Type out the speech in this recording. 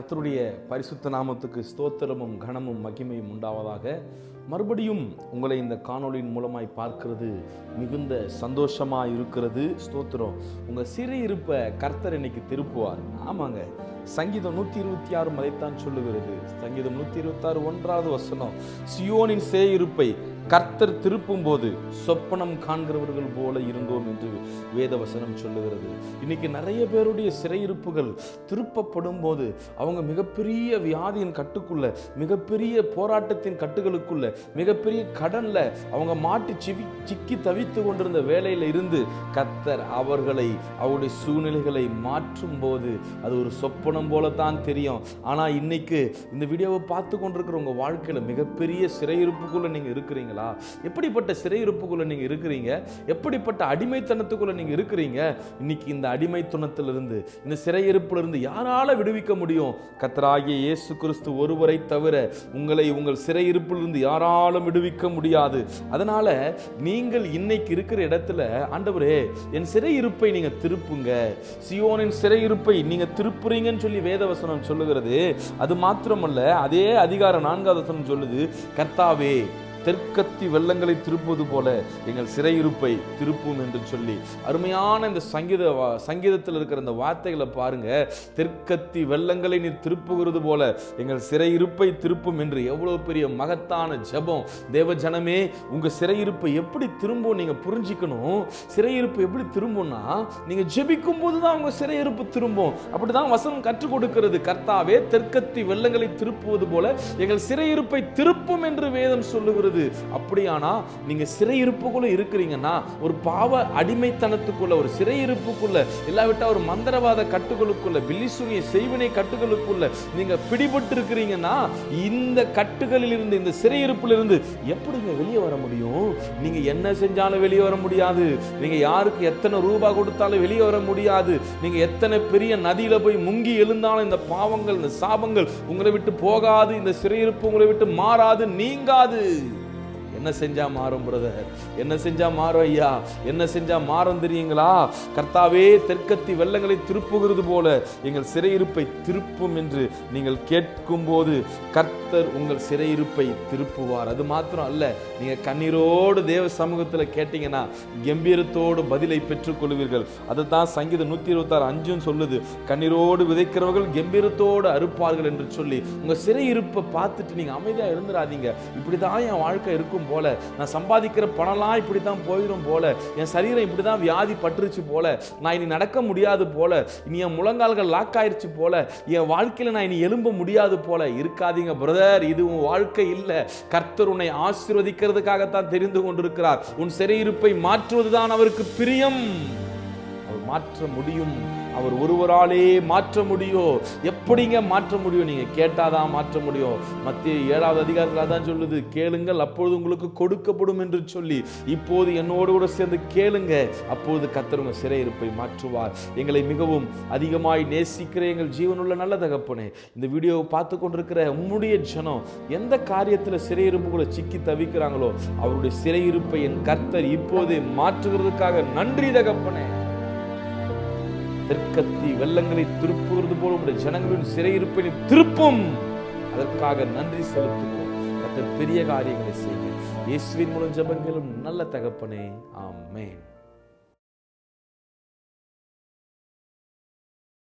கர்த்தருடைய பரிசுத்த நாமத்துக்கு ஸ்தோத்திரமும் கனமும் மகிமையும் உண்டாவதாக. மறுபடியும் உங்களை இந்த காணொளியின் மூலமாய் பார்க்கிறது மிகுந்த சந்தோஷமாக இருக்கிறது. ஸ்தோத்திரம். உங்கள் சிறையிருப்பை கர்த்தர் இன்னைக்கு திருப்புவார். ஆமாங்க, சங்கீதம் 126 அதைத்தான் சொல்லுகிறது. சங்கீதம் 126 1வது வசனம், சியோனின் சிறையிருப்பை கர்த்தர் திருப்பும் போது சொப்பனம் காண்கிறவர்கள் போல இருந்தோம் என்று வேத வசனம் சொல்லுகிறது. இன்னைக்கு நிறைய பேருடைய சிறையிருப்புகள் திருப்பப்படும் போது அவங்க மிகப்பெரிய வியாதியின் கட்டுக்குள்ள, மிகப்பெரிய போராட்டத்தின் கட்டுகளுக்குள்ள, மிகப்பெரிய கடன்ல அவங்க மாட்டி சிக்கி தவித்து கொண்டிருந்த வேலையில இருந்து கர்த்தர் அவர்களை, அவருடைய சூழ்நிலைகளை மாற்றும் போது அது ஒரு சொப்பனம் போலத்தான் தெரியும். ஆனா இன்னைக்கு இந்த வீடியோவை பார்த்து கொண்டிருக்கிற உங்க வாழ்க்கையில மிகப்பெரிய சிறையிருப்புக்குள்ள நீங்க இருக்கிறீங்க. எப்படிப்பட்ட சிறையிருப்புக்குள்ள நீங்க இருக்கிறீங்க? எப்படிப்பட்ட அடிமைத்தனத்துக்குள்ள நீங்க இருக்கிறீங்க? இன்னைக்கு இந்த அடிமைத்தனத்திலிருந்து, இந்த சிறையிருப்பிலிருந்து யாரால விடுவிக்க முடியும்? கர்த்தராகிய இயேசு கிறிஸ்து ஒருவரை தவிர உங்களை உங்கள் சிறையிருப்பிலிருந்து யாராலும் விடுவிக்க முடியாது. அதனால நீங்கள் இன்னைக்கு இருக்கிற இடத்துல, ஆண்டவரே என் சிறையிருப்பை நீங்க திருப்புங்க, சியோனின் சிறையிருப்பை நீங்க திருப்புறீங்கன்னு சொல்லி வேதவசனம் சொல்லுகிறது. அது மாத்திரமல்ல, அதே அதிகாரம் 4வது வசனம் சொல்லுது, கர்த்தாவே தெற்கத்தி வெள்ளங்களை திருப்புவது போல எங்கள் சிறையிருப்பை திருப்பும் என்று சொல்லி. அருமையான இந்த சங்கீதத்தில் இருக்கிற இந்த வார்த்தைகளை பாருங்க. தெற்கத்தி வெள்ளங்களை நீர் திருப்புகிறது போல எங்கள் சிறையிருப்பை திருப்பும் என்று. எவ்வளவு பெரிய மகத்தான ஜெபம். தேவ ஜனமே, உங்க சிறையிருப்பை எப்படி திரும்பும் நீங்க புரிஞ்சுக்கணும். சிறையிருப்பு எப்படி திரும்பும்னா, நீங்க ஜெபிக்கும் போதுதான் உங்க சிறையிருப்பு திரும்பும். அப்படிதான் வசனம் கற்றுக் கொடுக்கிறது. கர்த்தாவே தெற்கத்தி வெள்ளங்களை திருப்புவது போல எங்கள் சிறையிருப்பை திருப்பும் என்று வேதம் சொல்லுகிறது. அப்படியானா நீங்க சிறையிருப்புக்குள்ள இருக்கிறீங்கன்னா, ஒரு பாவ அடிமைத்தனத்துக்குள்ள, ஒரு சிறையிருப்புக்குள்ள, இல்லாவிட்டா ஒரு மந்திரவாத கட்டுகளுக்குள்ள, பில்லிசுனிய செய்வினை கட்டுகளுக்குள்ள நீங்க பிடிபட்டு இருக்கிறீங்கன்னா, இந்த கட்டுகளில் இருந்து, இந்த சிறையிருப்பில் இருந்து எப்படிங்க வெளியே வர முடியும்? நீங்க என்ன செஞ்சாலும் வெளியே வர முடியாது. நீங்க யாருக்கு எத்தனை ரூபாய் கொடுத்தாலும் வெளியே வர முடியாது. நீங்க எத்தனை பெரிய நதியில போய் முங்கி எழுந்தாலும் இந்த பாவங்கள், இந்த சாபங்கள் உங்களை விட்டு போகாது. இந்த சிறையிருப்பு உங்களை விட்டு மாறாது, நீங்காது. என்ன செஞ்சா மாறும் பிரதர்? என்ன செஞ்சா மாறும் ஐயா? என்ன செஞ்சா மாறும் தெரியுங்களா? கர்த்தாவே தெற்கத்தி வெள்ளங்களை திருப்புகிறது போல எங்கள் சிறையிருப்பை திருப்பும் என்று நீங்கள் கேட்கும் போது கர்த்தர் உங்கள் சிறையிருப்பை திருப்புவார். அது மாத்திரம் அல்ல, நீங்க கண்ணீரோடு தேவ சமூகத்தில் கேட்டீங்கன்னா கம்பீரத்தோடு பதிலை பெற்றுக் கொள்வீர்கள். அதுதான் சங்கீதம் 126:5 சொல்லுது, கண்ணீரோடு விதைக்கிறவர்கள் கம்பீரத்தோடு அறுப்பார்கள் என்று சொல்லி. உங்க சிறையிருப்பை பார்த்துட்டு நீங்க அமைதியா இருந்துடாதீங்க. இப்படிதான் என் வாழ்க்கை இருக்கும் போல, நான் சம்பாதிக்கிற பணம்லாம் இப்படித்தான் போயிடும் போல, என் சரீரம் இப்படிதான் வியாதி பட்டுருச்சு போல, நான் இனி நடக்க முடியாது போல, இனி என் முழங்கால்கள் லாக் ஆயிருச்சு போல, என் வாழ்க்கையில நான் இனி எழும்ப முடியாது போல இருக்காதீங்க பிரதர். இது உன் வாழ்க்கை இல்ல. கர்த்தர் உன்னை ஆசீர்வதிக்கிறதுக்காகத்தான் தெரிந்து கொண்டிருக்கிறார். உன் சிறையிருப்பை மாற்றுவதுதான் அவருக்கு பிரியம். அவர் மாற்ற முடியும். அவர் ஒருவராலே மாற்ற முடியும். எப்படிங்க மாற்ற முடியும்? நீங்க கேட்டாதான் மாற்ற முடியும். மத்தேயு 7வது அதிகாரத்தில் அதான் சொல்லுது, கேளுங்கள் அப்பொழுது உங்களுக்கு கொடுக்கப்படும் என்று சொல்லி. இப்போது என்னோடு கூட சேர்ந்து கேளுங்க, அப்போது கர்த்தர் உங்க சிறையிருப்பை மாற்றுவார். எங்களை மிகவும் அதிகமாய் நேசிக்கிற எங்கள் ஜீவனுள்ள நல்ல தகப்பனே, இந்த வீடியோவை பார்த்து கொண்டிருக்கிற உம்முடைய ஜனம் எந்த காரியத்தில் சிறையிருப்புகளை சிக்கி தவிக்கிறாங்களோ அவருடைய சிறையிருப்பை என் கர்த்தர் இப்போதே மாற்றுகிறதுக்காக நன்றி தகப்பனே. தெற்கத்தி வெள்ளங்களை திருப்புகிறது போல உங்களுடைய ஜனங்களின் சிறையிருப்பை திருப்பும். அதற்காக நன்றி செலுத்துவோம். கர்த்தர் பெரிய காரியங்களை செய்ய இயேசுவின் மூலம் ஜெபங்களும் நல்ல தகப்பனே. ஆமென்.